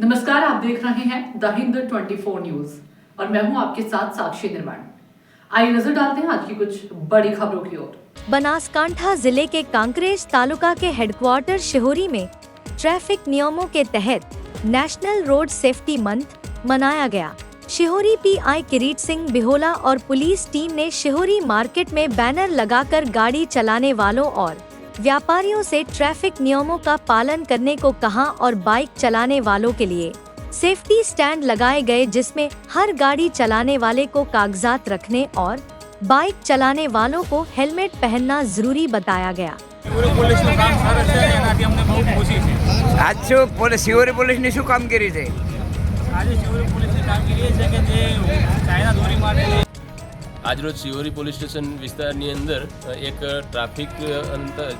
नमस्कार, आप देख रहे हैं द हिंद 24 न्यूज और मैं हूं आपके साथ साक्षी निर्माण। आइए नजर डालते हैं आज की कुछ बड़ी खबरों की ओर। बनासकांठा जिले के कांकरेज तालुका के हेडक्वार्टर शिहोरी में ट्रैफिक नियमों के तहत नेशनल रोड सेफ्टी मंथ मनाया गया। शिहोरी पीआई किरीट सिंह बिहोला और पुलिस टीम ने शिहोरी मार्केट में बैनर लगाकर गाड़ी चलाने वालों और व्यापारियों से ट्रैफिक नियमों का पालन करने को कहा और बाइक चलाने वालों के लिए सेफ्टी स्टैंड लगाए गए, जिसमें हर गाड़ी चलाने वाले को कागजात रखने और बाइक चलाने वालों को हेलमेट पहनना जरूरी बताया गया। आज शिवरी પોલીસની શું કામગીરી છે? આજે શિહોરી પોલીસની કામગીરી છે કે જે ચાઇના દોરી માટે આજરોજ શિહોરી પોલીસ સ્ટેશન વિસ્તારની અંદર એક ટ્રાફિક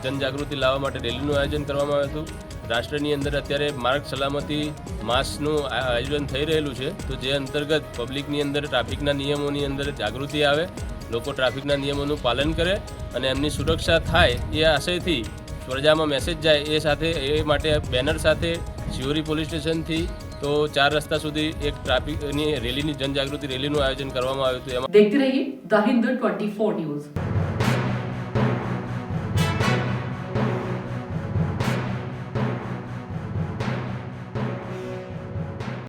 જનજાગૃતિ લાવવા માટે રેલીનું આયોજન કરવામાં આવ્યું હતું। રાષ્ટ્રની અંદર અત્યારે માર્ગ સલામતી માસનું આયોજન થઈ રહેલું છે, તો જે અંતર્ગત પબ્લિકની અંદર ટ્રાફિકના નિયમોની અંદર જાગૃતિ આવે, લોકો ટ્રાફિકના નિયમોનું પાલન કરે અને એમની સુરક્ષા થાય એ આશયથી પ્રજામાં મેસેજ જાય એ સાથે એ માટે બેનર સાથે શિહોરી પોલીસ સ્ટેશનથી तो 4 रस्ता સુધી એક ટ્રાફિકની રેલીની જનજાગૃતિ રેલીનું આયોજન કરવામાં આવ્યું હતું। देखते रहिए द हिंद 24 न्यूज।